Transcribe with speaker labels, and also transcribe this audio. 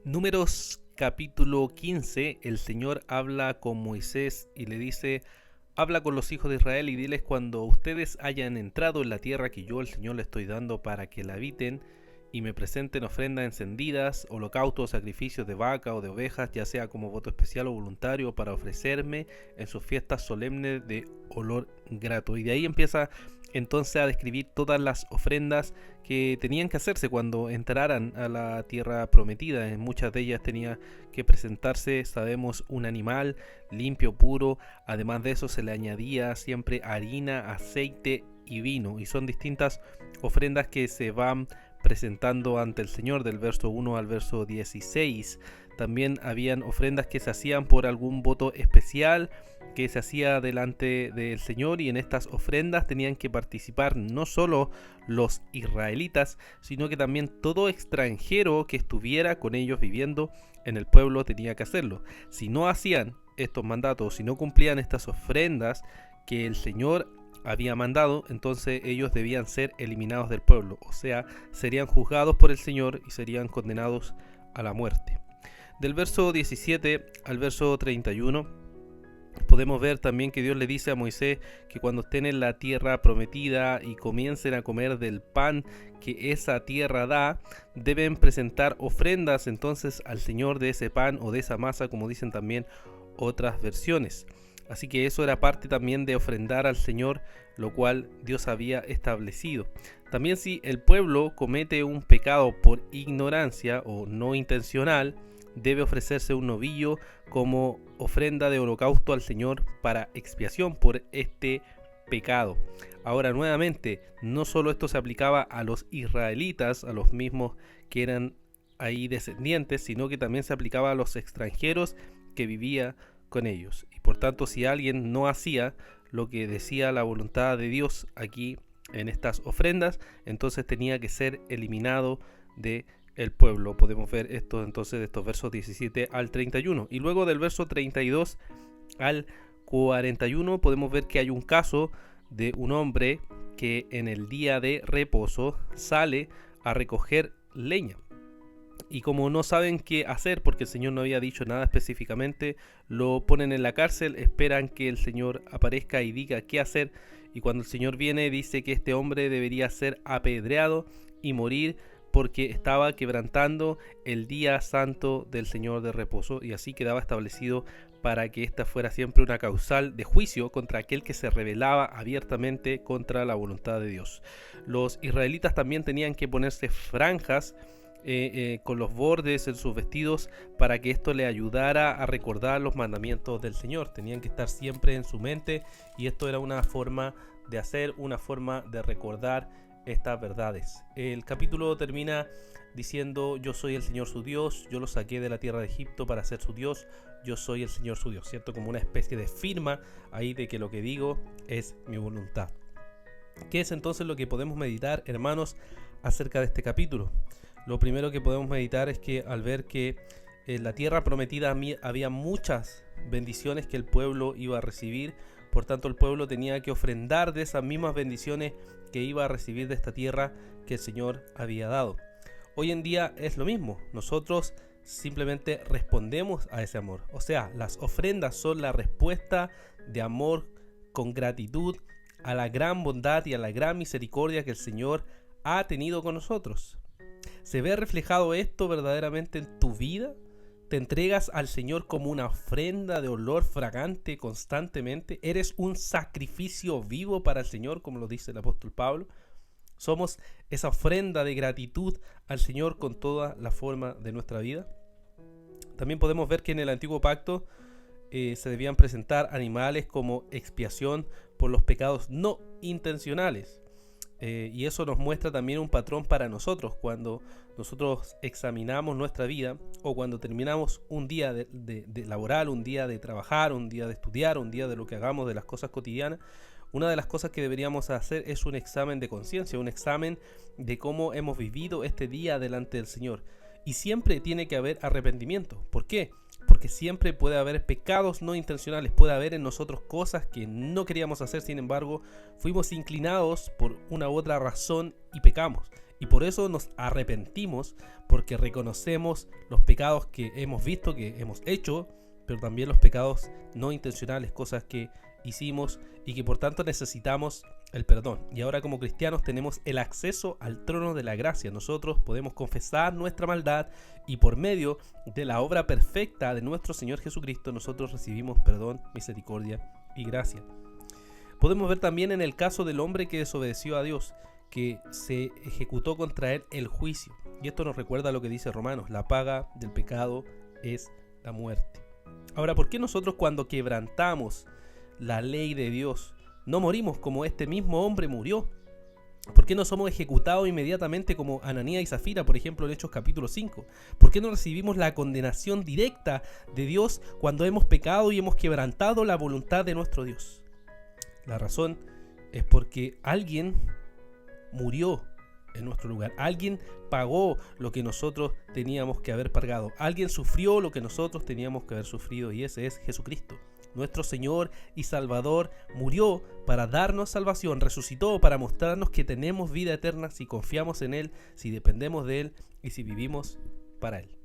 Speaker 1: Números capítulo 15, el Señor habla con Moisés y le dice: habla con los hijos de Israel y diles: cuando ustedes hayan entrado en la tierra que yo el Señor les estoy dando para que la habiten, y me presenten ofrendas encendidas, holocaustos, sacrificios de vaca o de ovejas, ya sea como voto especial o voluntario, para ofrecerme en sus fiestas solemnes de olor grato. Y de ahí empieza entonces a describir todas las ofrendas que tenían que hacerse cuando entraran a la tierra prometida. En muchas de ellas tenía que presentarse, sabemos, un animal limpio, puro. Además de eso se le añadía siempre harina, aceite y vino. Y son distintas ofrendas que se van presentando ante el Señor del verso 1 al verso 16. También habían ofrendas que se hacían por algún voto especial que se hacía delante del Señor, y en estas ofrendas tenían que participar no solo los israelitas, sino que también todo extranjero que estuviera con ellos viviendo en el pueblo tenía que hacerlo. Si no hacían estos mandatos, si no cumplían estas ofrendas que el Señor había mandado, entonces ellos debían ser eliminados del pueblo, o sea, serían juzgados por el Señor y serían condenados a la muerte. Del verso 17 al verso 31 podemos ver también que Dios le dice a Moisés que cuando estén en la tierra prometida y comiencen a comer del pan que esa tierra da, deben presentar ofrendas entonces al Señor de ese pan o de esa masa, como dicen también otras versiones. Así que eso era parte también de ofrendar al Señor, lo cual Dios había establecido. También si el pueblo comete un pecado por ignorancia o no intencional, debe ofrecerse un novillo como ofrenda de holocausto al Señor para expiación por este pecado. Ahora, nuevamente, no solo esto se aplicaba a los israelitas, a los mismos que eran ahí descendientes, sino que también se aplicaba a los extranjeros que vivían con ellos. Y por tanto, si alguien no hacía lo que decía la voluntad de Dios aquí en estas ofrendas, entonces tenía que ser eliminado de el pueblo. Podemos ver esto entonces de estos versos 17 al 31. Y luego del verso 32 al 41 podemos ver que hay un caso de un hombre que en el día de reposo sale a recoger leña. Y como no saben qué hacer, porque el Señor no había dicho nada específicamente, lo ponen en la cárcel, esperan que el Señor aparezca y diga qué hacer. Y cuando el Señor viene, dice que este hombre debería ser apedreado y morir porque estaba quebrantando el día santo del Señor de reposo, y así quedaba establecido para que esta fuera siempre una causal de juicio contra aquel que se rebelaba abiertamente contra la voluntad de Dios. Los israelitas también tenían que ponerse franjas con los bordes en sus vestidos para que esto le ayudara a recordar los mandamientos del Señor. Tenían que estar siempre en su mente, y esto era una forma de hacer, una forma de recordar estas verdades. El capítulo termina diciendo: yo soy el Señor su Dios, yo lo saqué de la tierra de Egipto para ser su Dios, yo soy el Señor su Dios, ¿cierto? Como una especie de firma ahí de que lo que digo es mi voluntad. ¿Qué es entonces lo que podemos meditar, hermanos, acerca de este capítulo? Lo primero que podemos meditar es que al ver que en la tierra prometida había muchas bendiciones que el pueblo iba a recibir, por tanto el pueblo tenía que ofrendar de esas mismas bendiciones que iba a recibir de esta tierra que el Señor había dado. Hoy en día es lo mismo, nosotros simplemente respondemos a ese amor. O sea, las ofrendas son la respuesta de amor con gratitud a la gran bondad y a la gran misericordia que el Señor ha tenido con nosotros. ¿Se ve reflejado esto verdaderamente en tu vida? ¿Te entregas al Señor como una ofrenda de olor fragante constantemente? ¿Eres un sacrificio vivo para el Señor, como lo dice el apóstol Pablo? ¿Somos esa ofrenda de gratitud al Señor con toda la forma de nuestra vida? También podemos ver que en el antiguo pacto se debían presentar animales como expiación por los pecados no intencionales. Y eso nos muestra también un patrón para nosotros cuando nosotros examinamos nuestra vida, o cuando terminamos un día de laboral, un día de trabajar, un día de estudiar, un día de lo que hagamos, de las cosas cotidianas. Una de las cosas que deberíamos hacer es un examen de conciencia, un examen de cómo hemos vivido este día delante del Señor. Y siempre tiene que haber arrepentimiento. ¿Por qué? Porque siempre puede haber pecados no intencionales, puede haber en nosotros cosas que no queríamos hacer, sin embargo, fuimos inclinados por una u otra razón y pecamos. Y por eso nos arrepentimos, porque reconocemos los pecados que hemos visto, que hemos hecho, pero también los pecados no intencionales, cosas que hicimos y que por tanto necesitamos el perdón. Y ahora como cristianos tenemos el acceso al trono de la gracia. Nosotros podemos confesar nuestra maldad y por medio de la obra perfecta de nuestro Señor Jesucristo nosotros recibimos perdón, misericordia y gracia. Podemos ver también en el caso del hombre que desobedeció a Dios, que se ejecutó contra él el juicio. Y esto nos recuerda lo que dice Romanos: la paga del pecado es la muerte. Ahora, ¿por qué nosotros cuando quebrantamos la ley de Dios no morimos como este mismo hombre murió? ¿Por qué no somos ejecutados inmediatamente como Ananías y Zafira, por ejemplo, en Hechos capítulo 5? ¿Por qué no recibimos la condenación directa de Dios cuando hemos pecado y hemos quebrantado la voluntad de nuestro Dios? La razón es porque alguien murió en nuestro lugar. Alguien pagó lo que nosotros teníamos que haber pagado. Alguien sufrió lo que nosotros teníamos que haber sufrido, y ese es Jesucristo. Nuestro Señor y Salvador murió para darnos salvación, resucitó para mostrarnos que tenemos vida eterna si confiamos en Él, si dependemos de Él y si vivimos para Él.